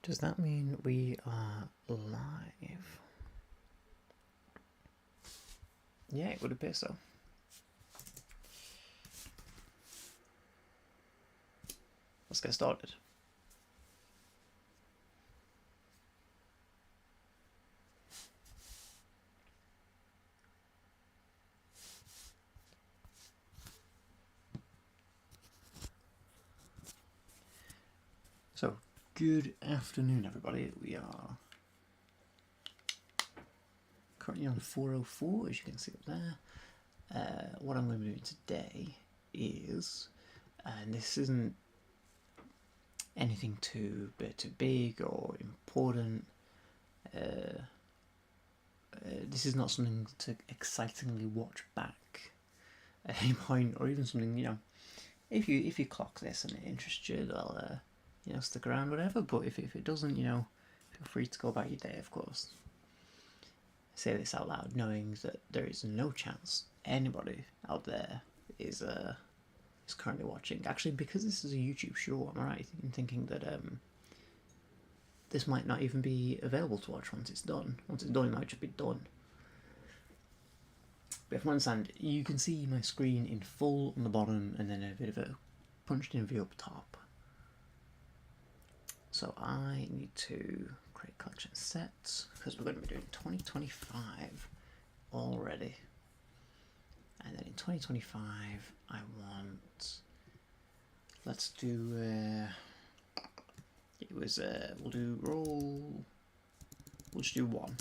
Does that mean we are live? Yeah, it would appear so. Let's get started. So, good afternoon, everybody. We are currently on 4:04, as you can see up there. What I'm going to be doing today is, and this isn't anything too big or important. This is not something to excitingly watch back at any point, or even something, you know, if you clock this and it interests you, well, you know, stick around, whatever. But if it doesn't, you know, feel free to go about your day, of course. I say this out loud, knowing that there is no chance anybody out there is currently watching. Actually, because this is a YouTube show, am I right in thinking that this might not even be available to watch once it's done? Once it's done, it might just be done. But if you understand, you can see my screen in full on the bottom and then a bit of a punched in view up top. So I need to create collection sets because we're going to be doing 2025 already. And then in 2025 I want, let's do, we'll do roll, we'll just do one.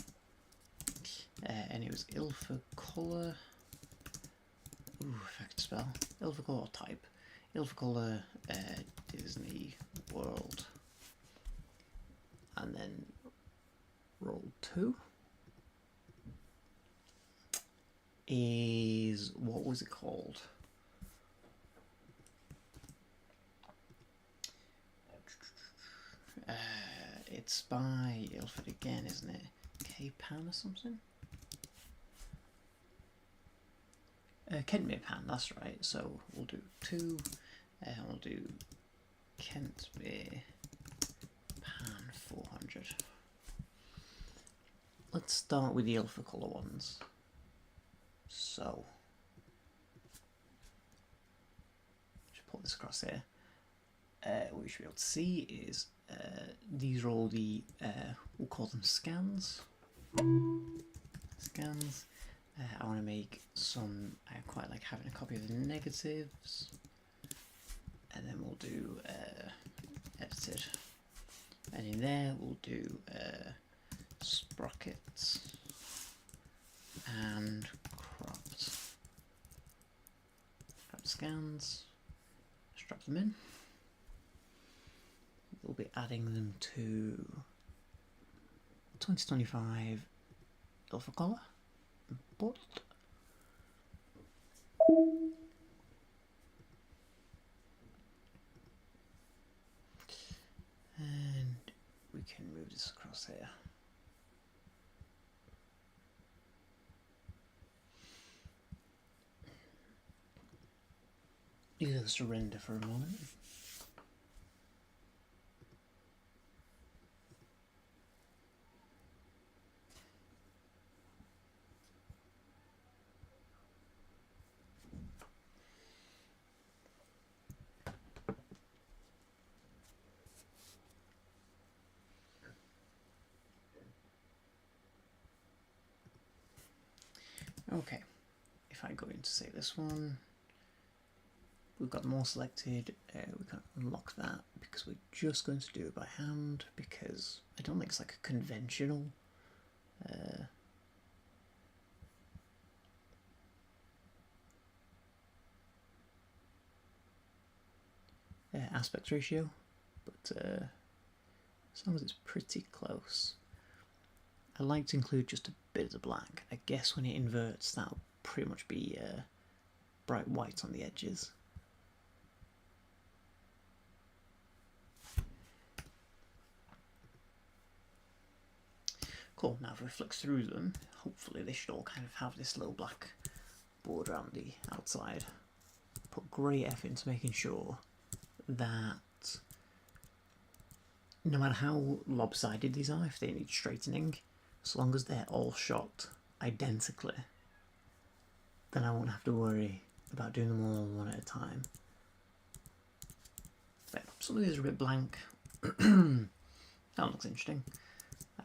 And it was Ilfa Colour, if I could spell, Ilfa Colour type, Ilfa Colour Disney World, and then roll 2 is, what was it called? It's by Ilford again, isn't it? K-Pan or something? Kentmere Pan, that's right. So we'll do 2, and we'll do Kentmere Pan 400. Let's start with the Ilford colour ones. So, just put this across here. What you should be able to see is these are all the, we'll call them scans. Scans. I want to make some, I quite like having a copy of the negatives, and then we'll do edited, and in there we'll do sprockets and cropped scans. Just drop them in. We'll be adding them to 2025 Alpha Color. Import. And we can move this across here. Leave this to render for a moment. Okay, if I go into say this one, we've got them all selected. We can unlock that because we're just going to do it by hand because I don't think it's like a conventional aspect ratio, but as long as it's pretty close. I like to include just a bit of the black. I guess when it inverts, that'll pretty much be bright white on the edges. Cool, now if we flick through them, hopefully they should all kind of have this little black border around the outside. Put great effort into making sure that no matter how lopsided these are, if they need straightening, as long as they're all shot identically, then I won't have to worry about doing them all one at a time. But some of these are a bit blank. That looks interesting.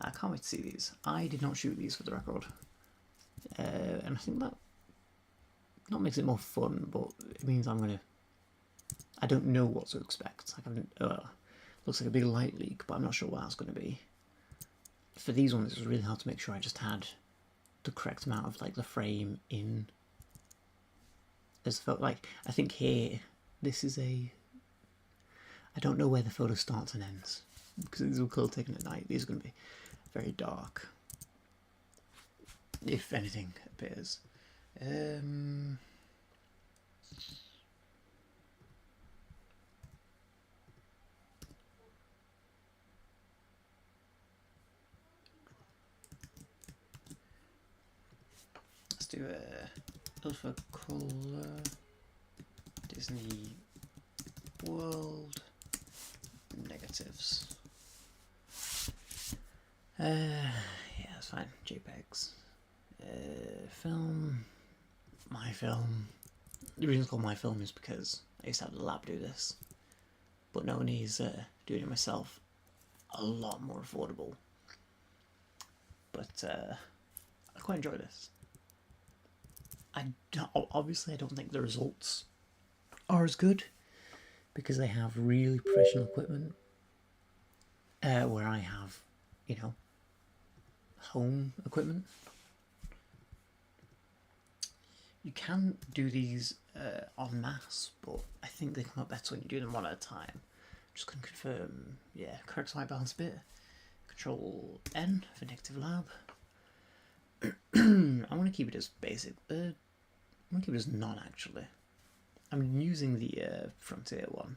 I can't wait to see these. I did not shoot these for the record. And I think that not makes it more fun, but it means I don't know what to expect. Like looks like a big light leak, but I'm not sure what that's going to be. For these ones, it was really hard to make sure I just had the correct amount of like the frame in. As felt like I think here, this is a. I don't know where the photo starts and ends because these were clearly taken at night. These are going to be very dark, if anything appears. Let's do a alpha colour Disney World negatives. Yeah, that's fine. JPEGs. Film. My film. The reason it's called my film is because I used to have the lab do this, but knowing he's doing it myself, a lot more affordable. But I quite enjoy this. Obviously I don't think the results are as good because they have really professional equipment, where I have, home equipment. You can do these en masse, but I think they come out better when you do them one at a time. Just going to confirm, yeah, correct white balance bit. Control N for negative lab. I want to keep it as basic. I want to keep it as none actually. I'm using the Frontier one,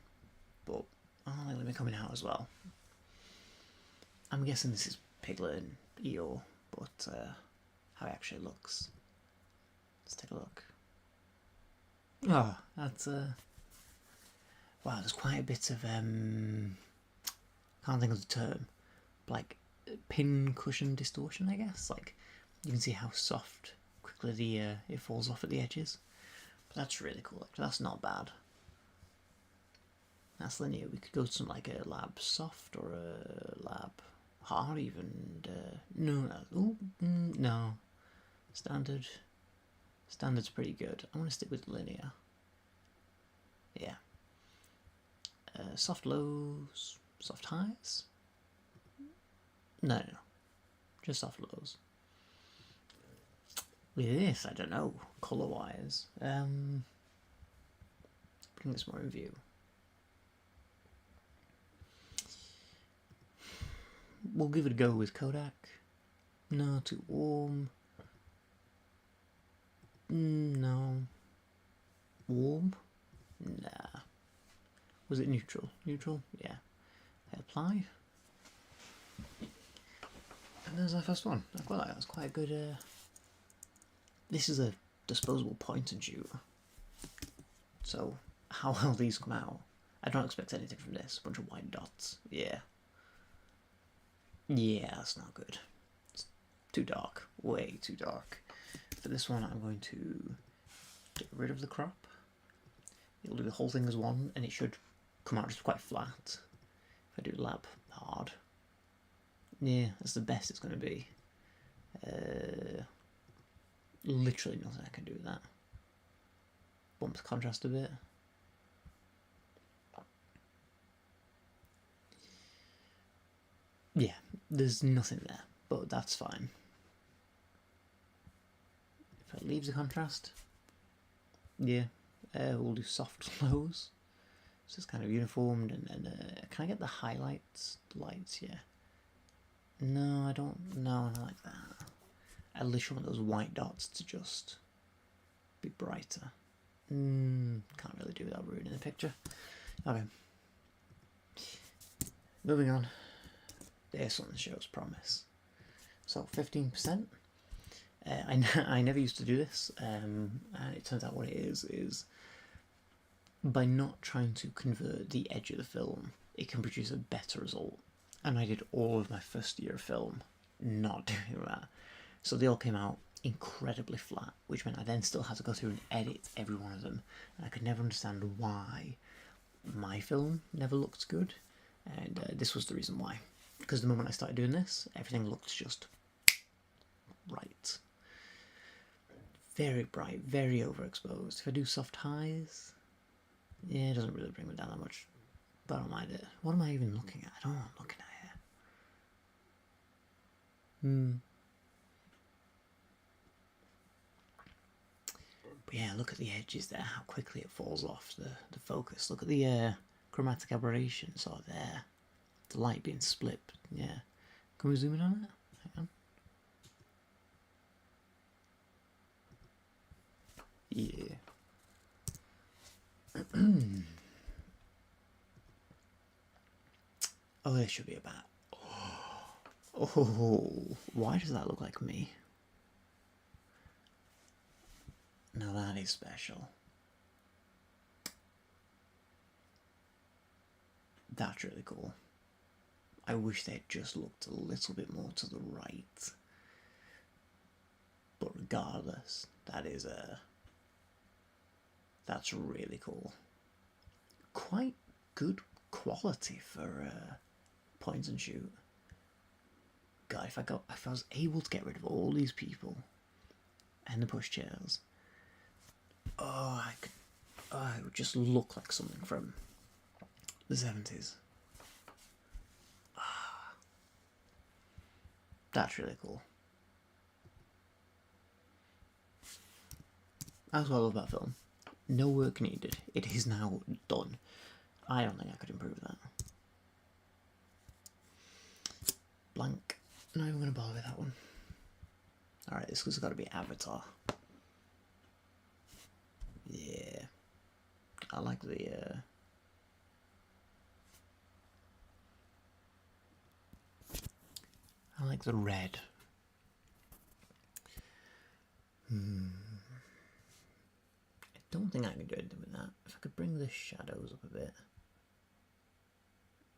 but I'll let me coming out as well. I'm guessing this is Piglet and Eeyore, but how it actually looks. Let's take a look. Oh, that's wow, there's quite a bit of can't think of the term, like pin cushion distortion, I guess. Like you can see how soft quickly the it falls off at the edges. But that's really cool. Actually, that's not bad. That's linear. We could go to something like a lab soft or a lab hard even. No. Standard. Standard's pretty good. I want to stick with linear. Yeah. Soft lows, soft highs. No. Just soft lows. With this, I don't know, colour-wise. Bring this more in view. We'll give it a go with Kodak. No, too warm. No. Warm? Nah. Was it neutral? Neutral? Yeah. Apply. And there's our first one. I quite like that. That's quite a good... This is a disposable point and shoot. So, how well these come out? I don't expect anything from this. A bunch of white dots. Yeah. Yeah, that's not good. It's too dark. Way too dark. For this one, I'm going to get rid of the crop. It'll do the whole thing as one, and it should come out just quite flat. If I do lab hard. Yeah, that's the best it's going to be. Literally nothing I can do with that. Bump the contrast a bit. Yeah, there's nothing there, but that's fine. If I leave the contrast, yeah, we'll do soft lows. So it's kind of uniformed, and then can I get the highlights, lights? Yeah. No, I don't. No, I don't like that. I literally want those white dots to just be brighter. Can't really do without ruining the picture. Okay. Moving on. There's something that shows promise. So 15%. I never used to do this, and it turns out what it is by not trying to convert the edge of the film, it can produce a better result. And I did all of my first year of film not doing that. So they all came out incredibly flat, which meant I then still had to go through and edit every one of them. And I could never understand why my film never looked good. And this was the reason why. Because the moment I started doing this, everything looked just right. Very bright, very overexposed. If I do soft highs, yeah, it doesn't really bring me down that much. But I don't mind it. What am I even looking at? I don't know what I'm looking at here. But yeah, look at the edges there, how quickly it falls off the focus. Look at the chromatic aberration sort of there. The light being split, yeah. Can we zoom in on it? Hang on. Yeah. Oh, there should be a bat. Oh, why does that look like me? Now that is special. That's really cool. I wish they'd just looked a little bit more to the right. But regardless, that's really cool. Quite good quality for point and shoot. God, if I was able to get rid of all these people and the pushchairs, it would just look like something from the 70s. That's really cool. That's what I love about film. No work needed. It is now done. I don't think I could improve that. Blank. Not even going to bother with that one. Alright, this has got to be Avatar. Yeah. I like the... I like the red. I don't think I can do anything with that. If I could bring the shadows up a bit.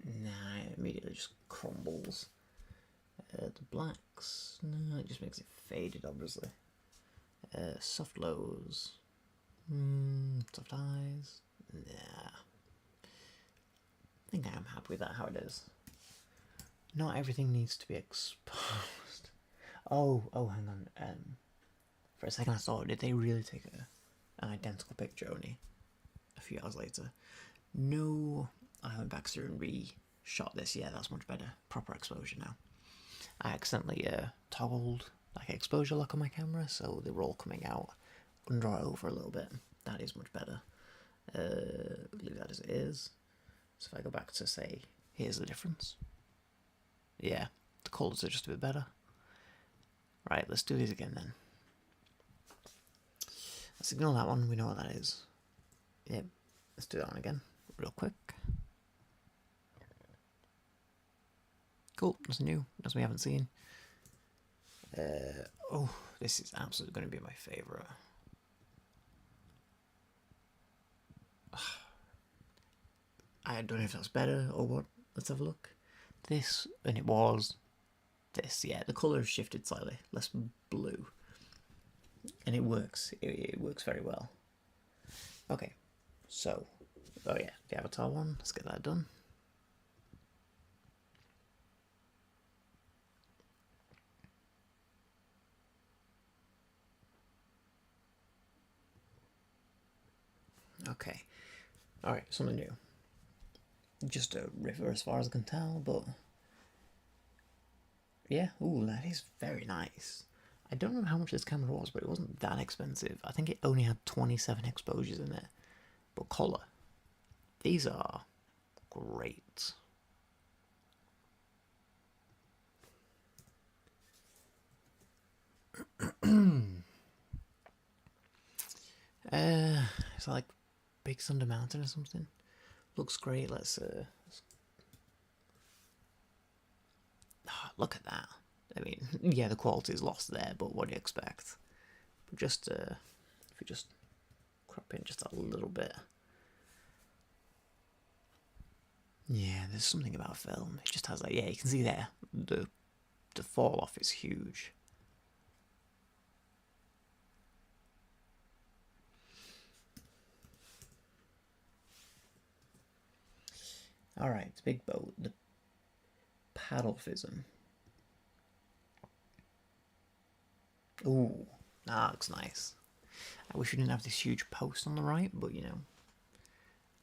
Nah, it immediately just crumbles. The blacks, no, it just makes it faded, obviously. Soft lows. Soft highs. Nah. I think I am happy with that, how it is. Not everything needs to be exposed. Oh, hang on. For a second I thought, did they really take an identical picture only a few hours later? No, I went back through and re-shot this. Yeah, that's much better. Proper exposure now. I accidentally toggled like exposure lock on my camera, so they were all coming out under or over a little bit. That is much better. Leave that as it is. So if I go back to say, here's the difference. Yeah, the colours are just a bit better. Right, let's do these again then. Let's ignore that one, we know what that is. Yep, let's do that one again, real quick. Cool, nothing new, nothing we haven't seen. Oh, this is absolutely going to be my favourite. I don't know if that's better or what. Let's have a look. This, and it was this, yeah, the colour has shifted slightly, less blue. And it works, it works very well. Okay, so, oh yeah, the Avatar one, let's get that done. Okay, alright, something new. Just a river as far as I can tell, but yeah, ooh, that is very nice. I don't know how much this camera was, but it wasn't that expensive. I think it only had 27 exposures in it. But colour, these are great. It's like Big Thunder Mountain or something. Looks great. Let's look at that. I mean, yeah, the quality is lost there, but what do you expect? But just if we just crop in just a little bit. Yeah, there's something about film. It just has like, yeah, you can see there the fall off is huge. All right, big boat, the paddle-fism. Ooh, that looks nice. I wish we didn't have this huge post on the right, but you know,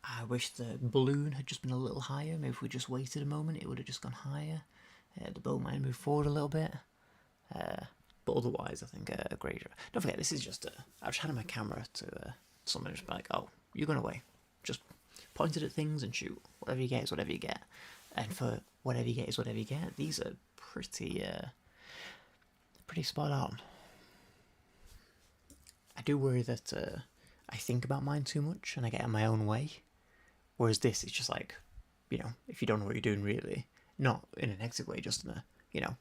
I wish the balloon had just been a little higher. Maybe if we just waited a moment, it would have just gone higher. The boat might have moved forward a little bit. But otherwise, I think a great. Don't forget, this is just I've just had my camera to someone just be like, oh, you're going away. Just point it at things and shoot. Whatever you get is whatever you get. And for whatever you get is whatever you get, these are pretty spot on. I do worry that I think about mine too much and I get in my own way. Whereas this is just like, you know, if you don't know what you're doing really, not in a negative way, just in a, you know,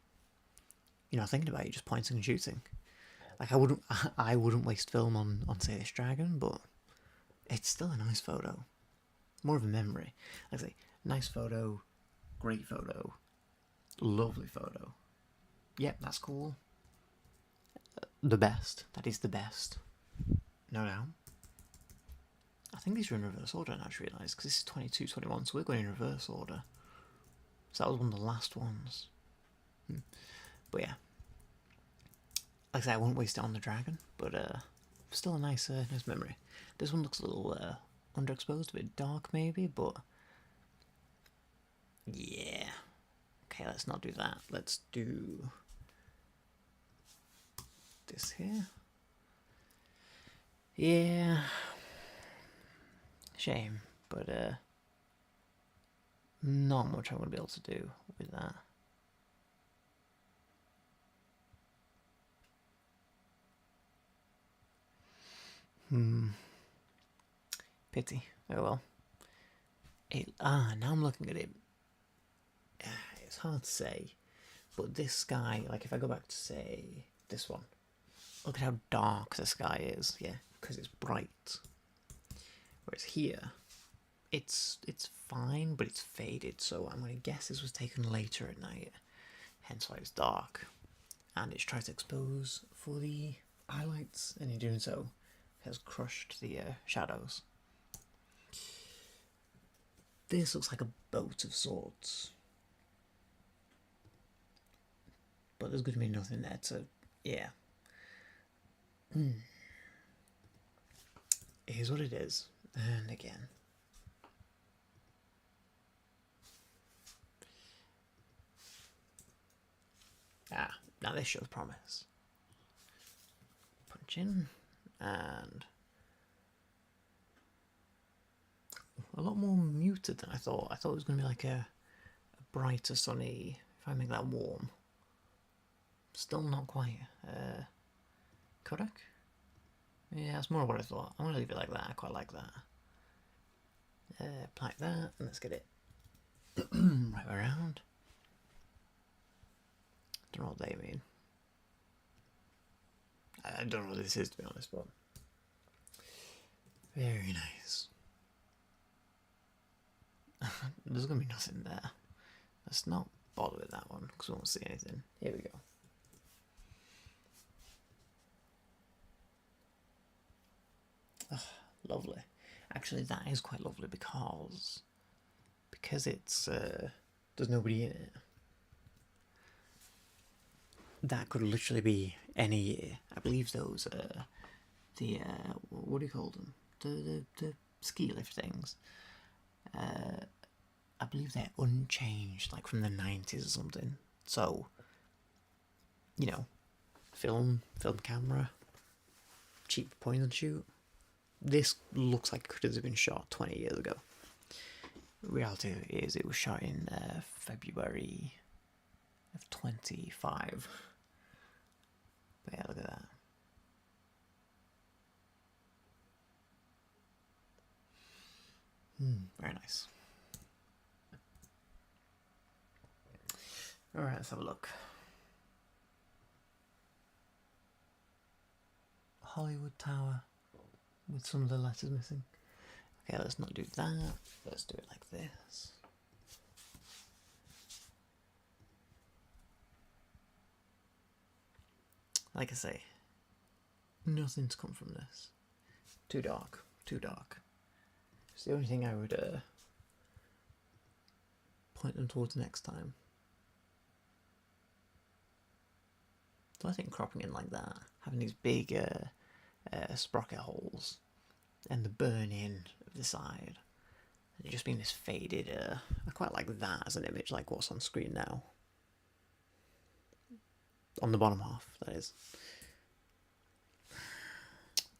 you're not thinking about it, you're just pointing and shooting. Like I wouldn't waste film on say this dragon, but it's still a nice photo. More of a memory. Like I say, nice photo, great photo, lovely photo. Yep, that's cool. The best. That is the best. No doubt. I think these are in reverse order, I just realised, because this is 22, 21, so we're going in reverse order. So that was one of the last ones. But yeah. Like I said, I won't waste it on the dragon, but still a nice memory. This one looks a little underexposed, a bit dark maybe, but yeah. Okay, let's not do that. Let's do this here. Yeah. Shame, but not much I'm going to be able to do with that. Pity. Oh well. Now I'm looking at it. It's hard to say, but this sky, like if I go back to say this one, look at how dark the sky is. Yeah, because it's bright. Whereas here, it's fine, but it's faded. So I'm going to guess this was taken later at night, hence why it's dark. And it's tried to expose for the highlights, and in doing so, has crushed the shadows. This looks like a boat of sorts, but there's going to be nothing there to, yeah. It is what it is, and again. Now this shows promise. Punch in, and a lot more muted than I thought. I thought it was going to be like a brighter, sunny, if I make that warm. Still not quite. Kodak? Yeah, that's more what I thought. I'm going to leave it like that. I quite like that. Like that, and let's get it right around. Don't know what they mean. I don't know what this is, to be honest, but very nice. There's going to be nothing there. Let's not bother with that one, because we won't see anything. Here we go. Oh, lovely. Actually, that is quite lovely because it's there's nobody in it. That could literally be any year. I believe those what do you call them? The ski lift things. I believe they're unchanged, like from the 90s or something. So, you know, film camera, cheap point and shoot. This looks like it could have been shot 20 years ago. Reality is it was shot in February of 25. But yeah, look at that. Very nice. Alright, let's have a look. Hollywood Tower with some of the letters missing. Okay, let's not do that. Let's do it like this. like I say, nothing to come from this. Too dark, too dark. It's the only thing I would point them towards next time. So I think cropping in like that, having these big sprocket holes, and the burn in of the side, and it just being this faded, I quite like that as an image, like what's on screen now. On the bottom half, that is.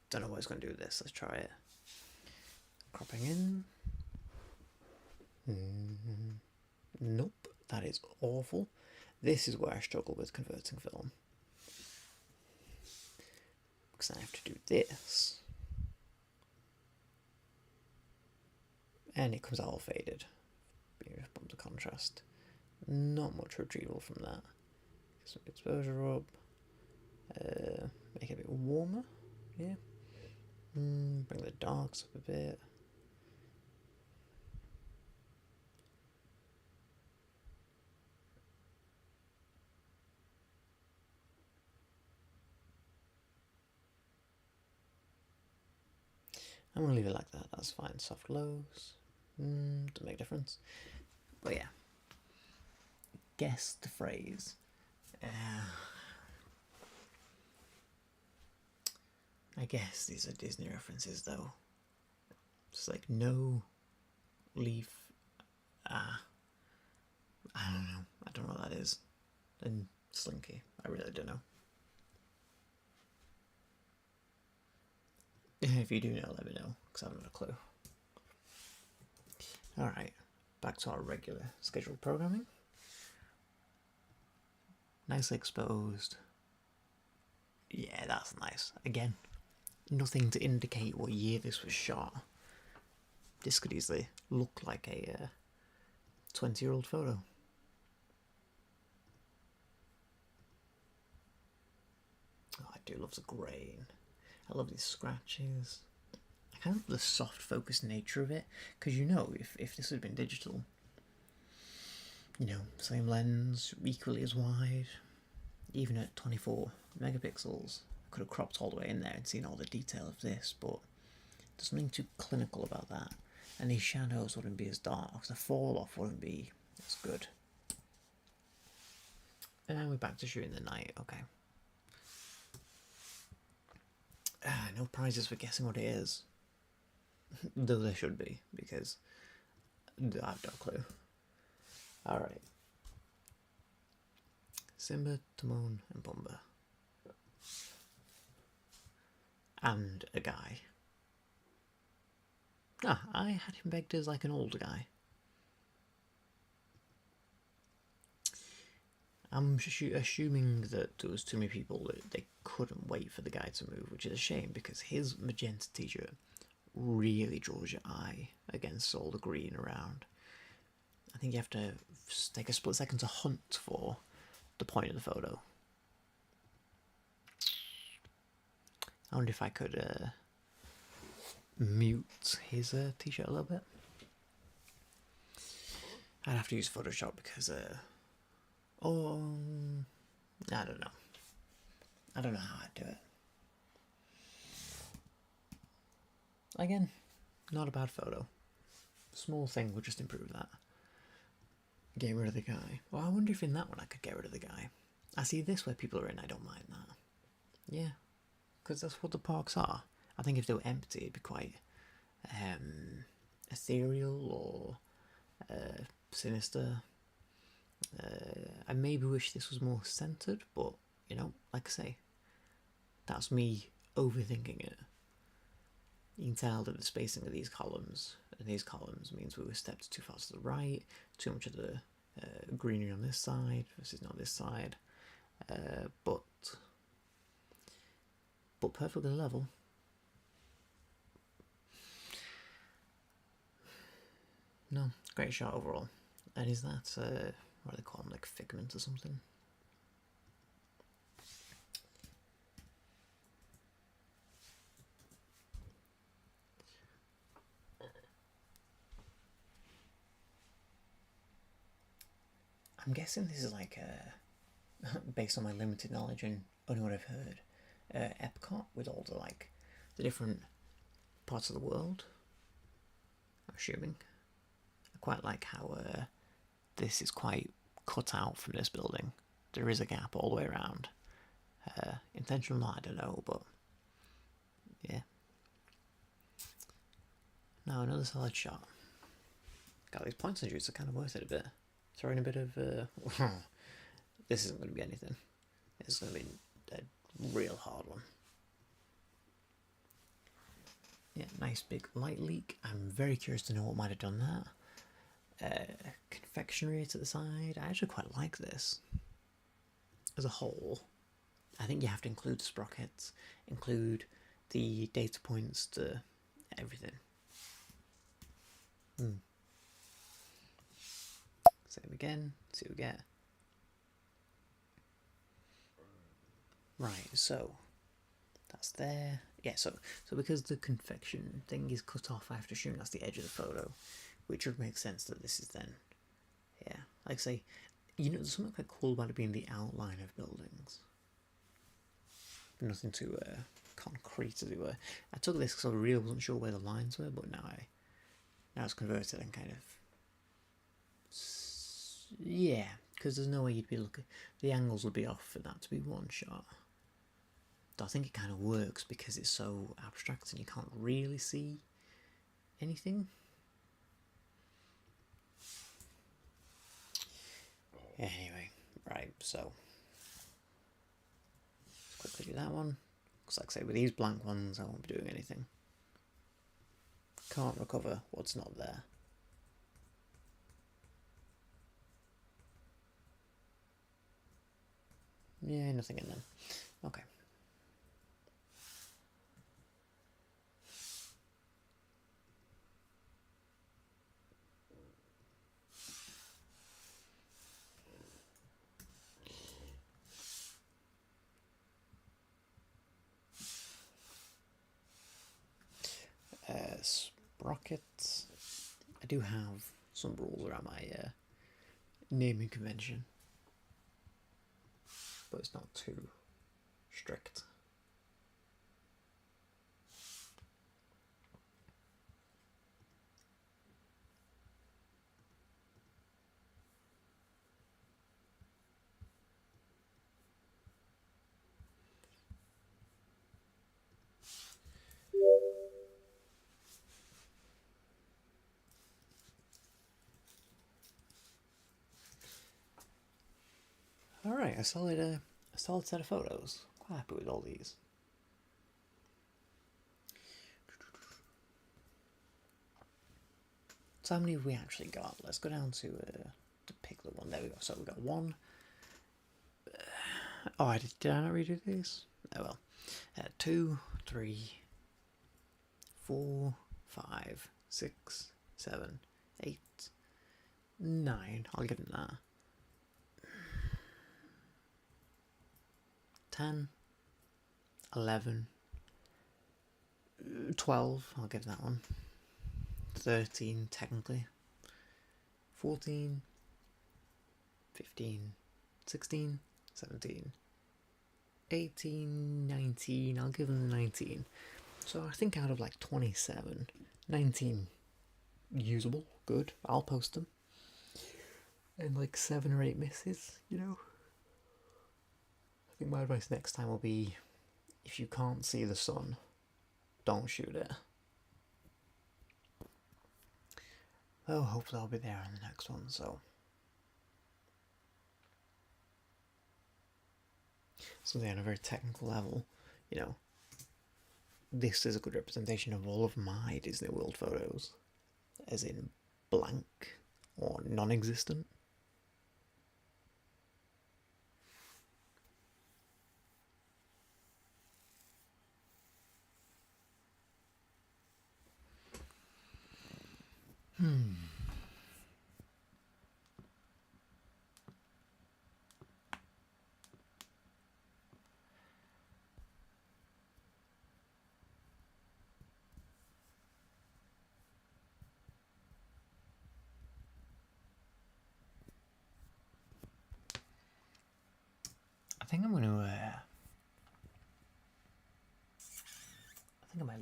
Don't know what it's going to do with this, let's try it. Cropping in. Nope, that is awful. This is where I struggle with converting film. Because I have to do this. And it comes out all faded. Bump the contrast. Not much retrieval from that. Get some exposure up. Make it a bit warmer. Yeah. Bring the darks up a bit. I'm going to leave it like that, that's fine. Soft lows, doesn't make a difference. But yeah, guess the phrase. I guess these are Disney references though. Just like no, leaf, I don't know what that is. And Slinky, I really don't know. If you do know, let me know, because I haven't got a clue. Alright, back to our regular scheduled programming. Nicely exposed. Yeah, that's nice. Again, nothing to indicate what year this was shot. This could easily look like a 20-year-old photo. Oh, I do love the grain. I love these scratches. I kind of love the soft focus nature of it, because you know, if this had been digital, you know, same lens, equally as wide, even at 24 megapixels, I could have cropped all the way in there and seen all the detail of this, but there's something too clinical about that, and these shadows wouldn't be as dark, the fall off wouldn't be as good. And we're back to shooting the night, okay. No prizes for guessing what it is. Though there should be, because I have no clue. Alright. Simba, Timon, and Pumbaa. And a guy. I had him pegged as like an old guy. I'm assuming that there was too many people that they couldn't wait for the guy to move, which is a shame because his magenta t-shirt really draws your eye against all the green around. I think you have to take a split second to hunt for the point of the photo. I wonder if I could mute his t-shirt a little bit. I'd have to use Photoshop because I don't know. I don't know how I'd do it. Again, not a bad photo. Small thing would just improve that. Get rid of the guy. Well, I wonder if in that one I could get rid of the guy. I see this where people are in, I don't mind that. Yeah, because that's what the parks are. I think if they were empty, it'd be quite ethereal or sinister. I maybe wish this was more centered, but you know, like I say, that's me overthinking it. You can tell that the spacing of these columns means we were stepped too far to the right, too much of the greenery on this side versus not this side, but perfectly level. No, great shot overall. And is that what do they call them, like figment or something? I'm guessing this is like based on my limited knowledge and only what I've heard. Epcot with all the different parts of the world. I'm assuming. I quite like how this is quite cut out from this building. There is a gap all the way around. Intentional or not, I don't know, but yeah. Now another solid shot. God, these points and shoots are kind of worth it a bit. Throwing a bit of... this isn't going to be anything. This is going to be a real hard one. Yeah, nice big light leak. I'm very curious to know what might have done that. Confectionery to the side. I actually quite like this. As a whole, I think you have to include the sprockets, include the data points to everything. Same again, see what we get. Right, so that's there. Yeah, so because the confection thing is cut off, I have to assume that's the edge of the photo, which would make sense that this is then, yeah, like I say, there's something quite cool about it being the outline of buildings. Nothing too concrete, as it were. I took this because I really wasn't sure where the lines were, but now it's converted and kind of, yeah, because there's no way you'd be looking, the angles would be off for that to be one shot. I think it kind of works because it's so abstract and you can't really see anything. Anyway, right, so let's quickly do that one. Because like I say, with these blank ones I won't be doing anything. Can't recover what's not there. Yeah, nothing in them. Okay. Sprockets. I do have some rules around my naming convention, but it's not too strict. Alright, a solid set of photos. Quite happy with all these. So how many have we actually got? Let's go down to pick the one. There we go. So we've got one. Oh, did I not redo these? Oh well. 2, 3, 4, 5, 6, 7, 8, 9. I'll give them that. 10, 11, 12, I'll give that one. 13 technically. 14, 15, 16, 17, 18, 19, I'll give them 19. So I think out of like 27, 19 usable, good, I'll post them. And like 7 or 8 misses, I think my advice next time will be, if you can't see the sun, don't shoot it. Oh, hopefully I'll be there on the next one, so. Something on a very technical level, this is a good representation of all of my Disney World photos, as in blank or non-existent. I think I'm going to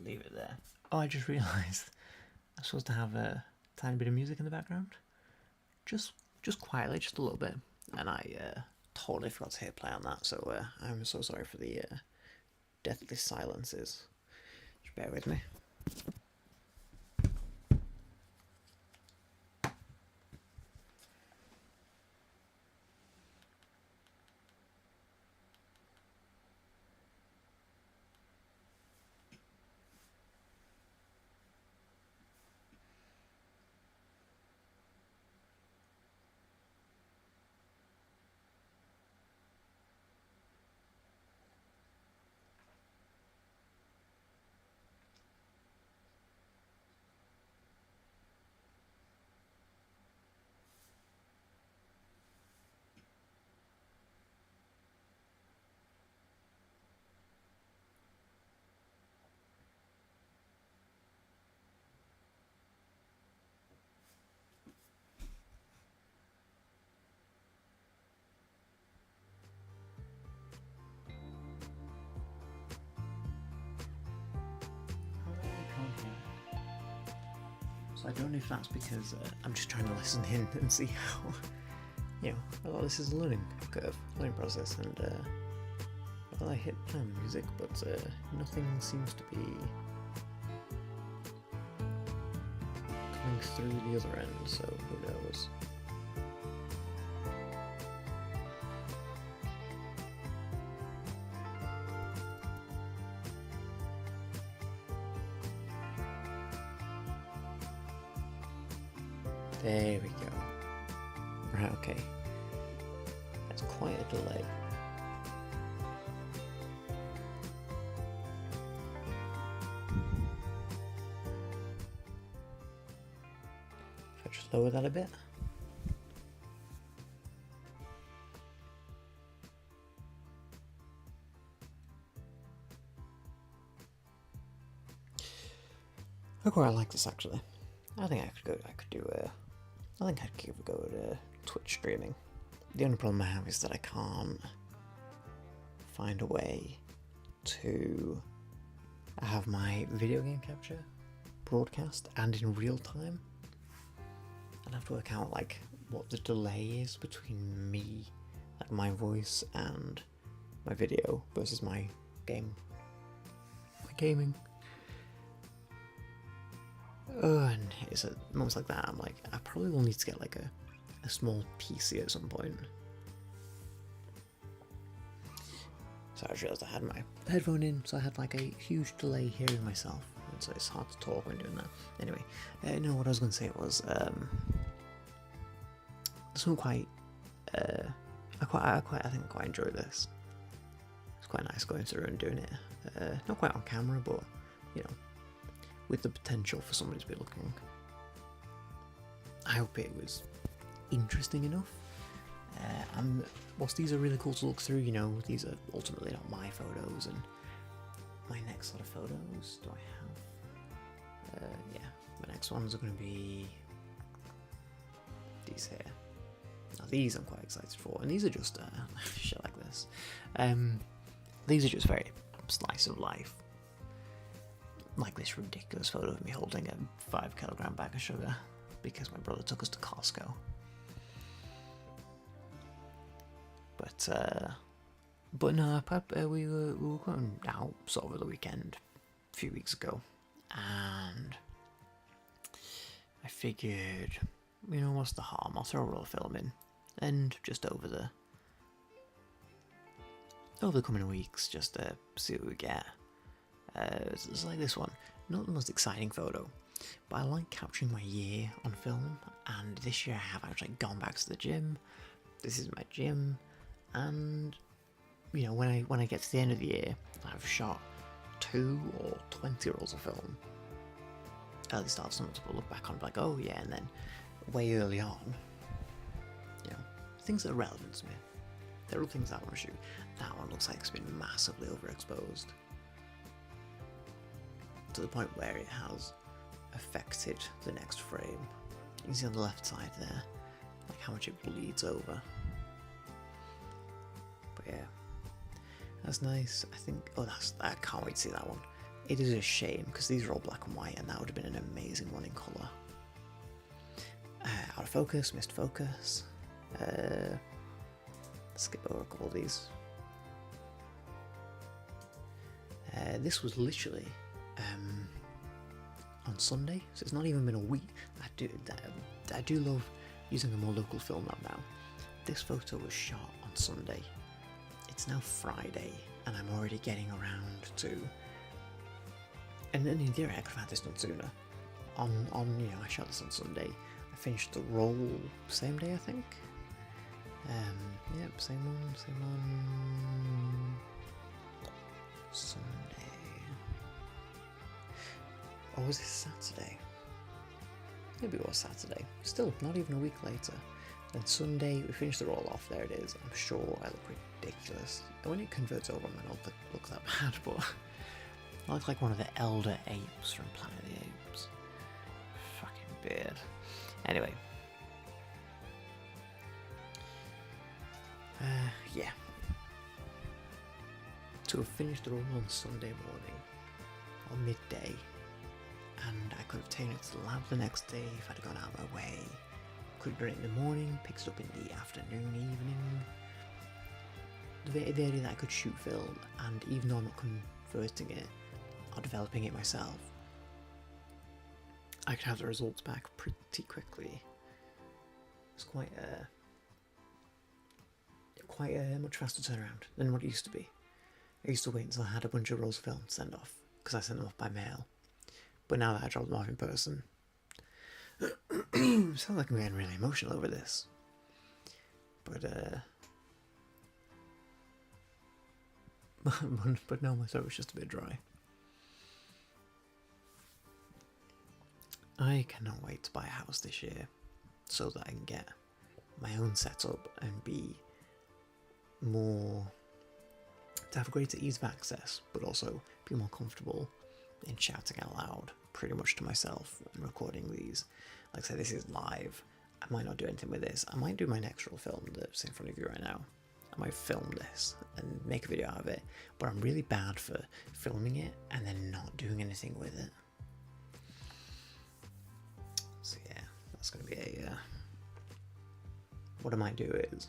leave it there. Oh, I just realised I'm supposed to have a tiny bit of music in the background. Just quietly, just a little bit. And I totally forgot to hit play on that, so I'm so sorry for the deathly silences. Just bear with me. So I don't know if that's because I'm just trying to listen in and see how, a lot of this is a learning curve, learning process, and well, I hit play on the music, but nothing seems to be coming through the other end, so who knows. There we go. Right, okay. That's quite a delay. If I just lower that a bit. I quite like this actually. I think I could give a go at Twitch streaming. The only problem I have is that I can't find a way to have my video game capture broadcast and in real time. I'd have to work out like what the delay is between me, like my voice and my video versus my gaming. And it's at moments like that I'm like, I probably will need to get like a small PC at some point. So I just realised I had my headphone in, so I had like a huge delay hearing myself, and so it's hard to talk when doing that. Anyway, no, what I was going to say was something quite I think I quite enjoy this. It's quite nice going through and doing it. Not quite on camera, but with the potential for somebody to be looking. I hope it was interesting enough. And whilst these are really cool to look through, these are ultimately not my photos, and my next lot of photos, do I have? Yeah, the next ones are going to be these here. Now these I'm quite excited for, and these are just shit like this. These are just very slice of life. Like this ridiculous photo of me holding a 5 kilogram bag of sugar because my brother took us to Costco. But no, we were going out sort of over the weekend a few weeks ago, and I figured, what's the harm? I'll throw a roll of film in, and just over the coming weeks, just see what we get. It's like this one, not the most exciting photo, but I like capturing my year on film, and this year I have actually gone back to the gym. This is my gym, and when I get to the end of the year, I've shot 2 or 20 rolls of film. At least I'll have something to look back on, like, oh yeah, and then way early on, things that are relevant to me. There are things I want to shoot. That one looks like it's been massively overexposed, to the point where it has affected the next frame. You can see on the left side there, like how much it bleeds over. But yeah, that's nice. I think, I can't wait to see that one. it is a shame because these are all black and white, and that would have been an amazing one in colour. Out of focus, missed focus. Skip over all these. This was literally on Sunday, so it's not even been a week. I do love using a more local film now. This photo was shot on Sunday. It's now Friday, and I'm already getting around to. And then in theory, I could have had this done sooner. I shot this on Sunday. I finished the roll same day, I think. Yep, same one. Sunday. Or was it Saturday? Maybe it was Saturday. Still, not even a week later. Then Sunday, we finished the roll off. There it is. I'm sure I look ridiculous. And when it converts over, I might not look that bad, but I look like one of the elder apes from Planet of the Apes. Fucking beard. Anyway. Yeah. To have finished the roll on Sunday morning, or midday, and I could have taken it to the lab the next day if I'd gone out of my way. Could have done it in the morning, picked it up in the afternoon, evening. The idea that I could shoot film, and even though I'm not converting it or developing it myself, I could have the results back pretty quickly. It's quite a much faster turnaround than what it used to be. I used to wait until I had a bunch of rolls of film to send off, because I sent them off by mail. But now that I drop them off in person, sounds like I'm getting really emotional over this. But no, my throat was just a bit dry. I cannot wait to buy a house this year, so that I can get my own setup and be more, to have a greater ease of access, but also be more comfortable in shouting out loud pretty much to myself and recording these. Like I say, this is live. I might not do anything with this. I might do my next roll film that's in front of you right now. I might film this and make a video out of it, but I'm really bad for filming it and then not doing anything with it. So yeah, that's going to be what I might do is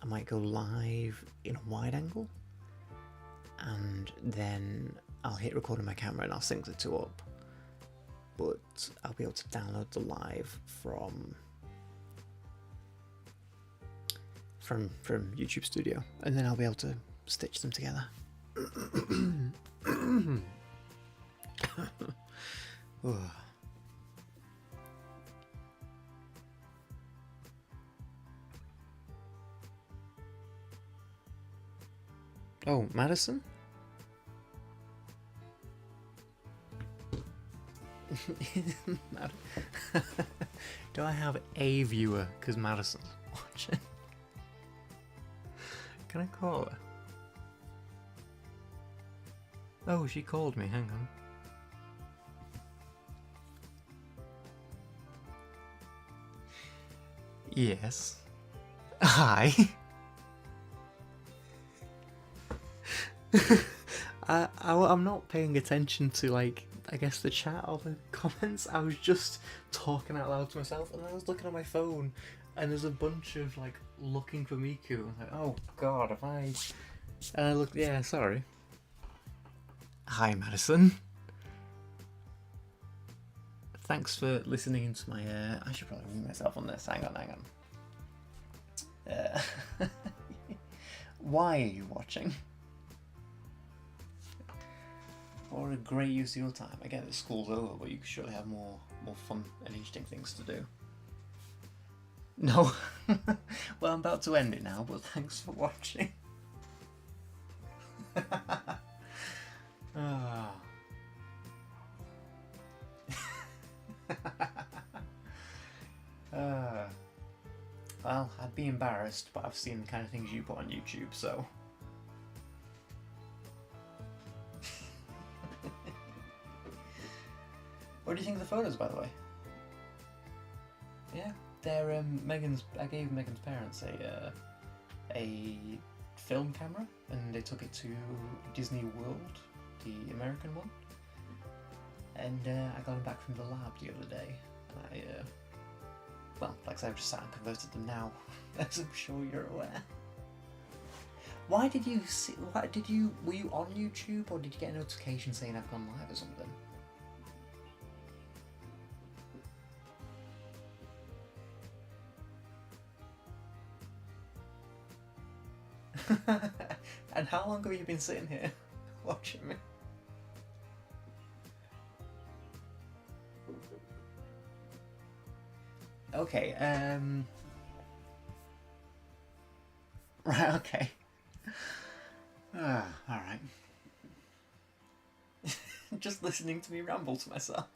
I might go live in a wide angle, and then I'll hit record on my camera and I'll sync the two up, but I'll be able to download the live from YouTube Studio, and then I'll be able to stitch them together. Oh, Madison? Do I have a viewer because Madison's watching? Can I call her? Oh, she called me, hang on. Yes. Hi. I'm not paying attention to, like, I guess the chat or the comments. I was just talking out loud to myself, and then I was looking at my phone, and there's a bunch of, like, looking for Miku. I was like, oh god, have I... And I looked, yeah, sorry. Hi, Madison. Thanks for listening into my, I should probably mute myself on this. Hang on. Why are you watching? Or a great use of your time. Again, the school's over, but you could surely have more fun and interesting things to do. No. Well, I'm about to end it now, but thanks for watching. Oh. Well, I'd be embarrassed, but I've seen the kind of things you put on YouTube, so... What do you think of the photos, by the way? Yeah, they're Megan's. I gave Megan's parents a film camera, and they took it to Disney World the American one. And I got them back from the lab the other day. And well, like I said, I've just sat and converted them now, as I'm sure you're aware. Why did you see? Were you on YouTube, or did you get a notification saying I've gone live or something? And how long have you been sitting here watching me? Okay, right, okay. Alright. Just listening to me ramble to myself.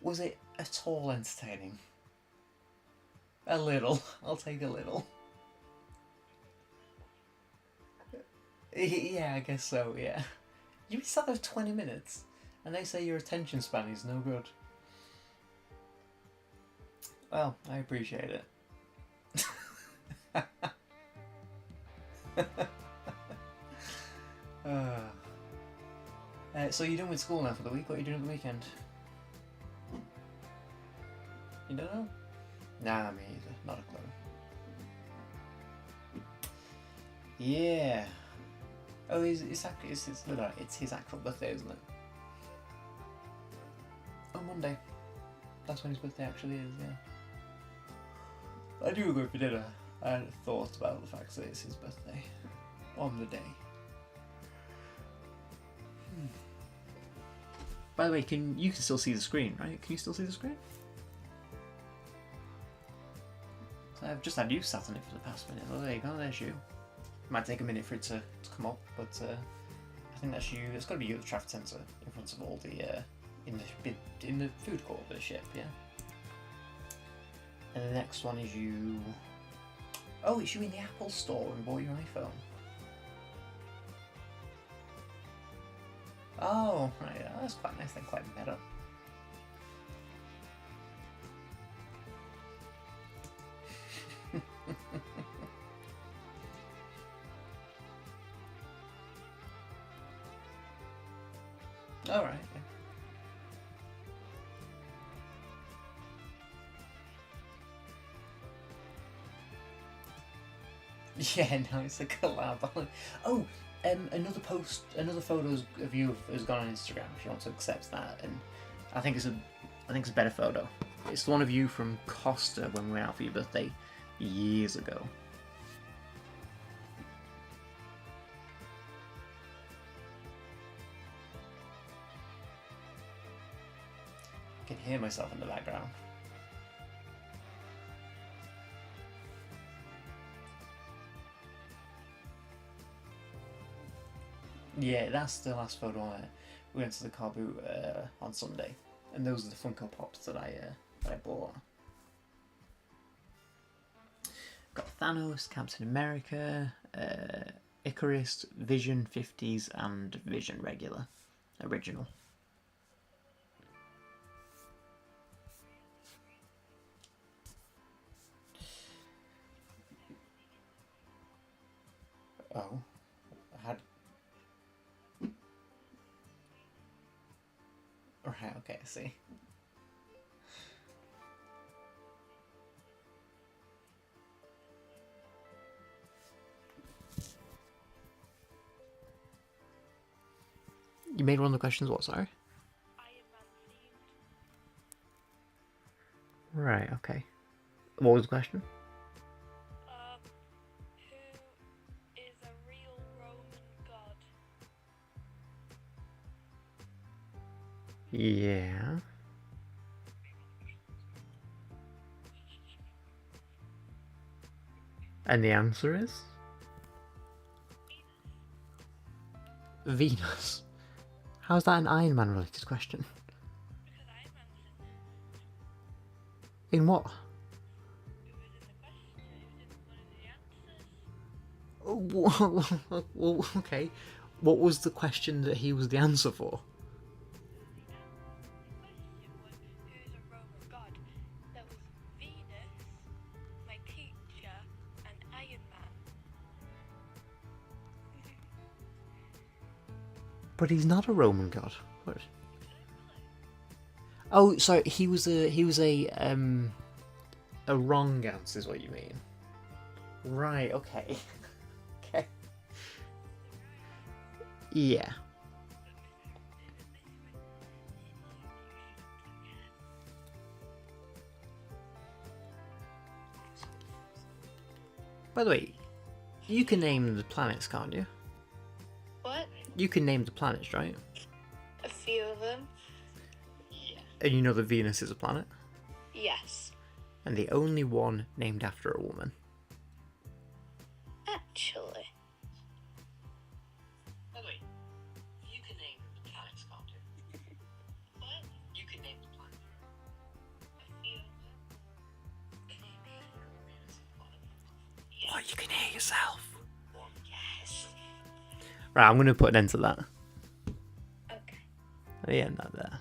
Was it at all entertaining? A little. I'll take a little. Yeah, I guess so, yeah. You sat there 20 minutes, and they say your attention span is no good. Well, I appreciate it. So you're done with school now for the week? What are you doing at the weekend? You don't know? Nah, me either. Not a clue. Yeah. Oh, it's his actual birthday, isn't it? Oh, Monday. That's when his birthday actually is, yeah. I do go for dinner. I hadn't thought about the fact that it's his birthday on the day. By the way, you can still see the screen, right? Can you still see the screen? So I've just had you sat on it for the past minute. Oh, there you go. There's you. Might take a minute for it to come up, but I think that's you. It's got to be you at the traffic centre in front of all the in the food court of the ship, yeah. And the next one is you. Oh, it's you in the Apple store and bought your iPhone. Oh, right, that's quite nice and quite meta. Alright, yeah, no, it's a collab. Oh, another photo of you has gone on Instagram. If you want to accept that, and I think it's a better photo. It's the one of you from Costa when we went out for your birthday years ago. I can hear myself in the background. Yeah, that's the last photo on it. We went to the car boot on Sunday, and those are the Funko Pops that I bought. Got Thanos, Captain America, Icarus, Vision 50s, and Vision original. Oh, right, okay, I see. You made one of the questions what, sorry? Right, okay. What was the question? Who is a real Roman god? Yeah. And the answer is? Venus. How's that an Iron Man related question? Because Iron Man's In what? it was in the question, it was in one of the answers. Well, okay. What was the question that he was the answer for? The question was, who's a Roman god? There was Venus, my teacher, and Iron Man. But he's not a Roman god. What? Oh, sorry. He was a wrong answer, is what you mean. Right. Okay. Okay. Yeah. By the way, you can name the planets, can't you? What? You can name the planets, right? A few of them? And you know that Venus is a planet? Yes. And the only one named after a woman. Actually. By the way, you can name the planets, can't you? What? You can name the planets. A few of them? Can you name Venus is a planet? Yes. What, you can hear yourself? Yes. Right, I'm going to put an end to that. Okay. At the end of that there.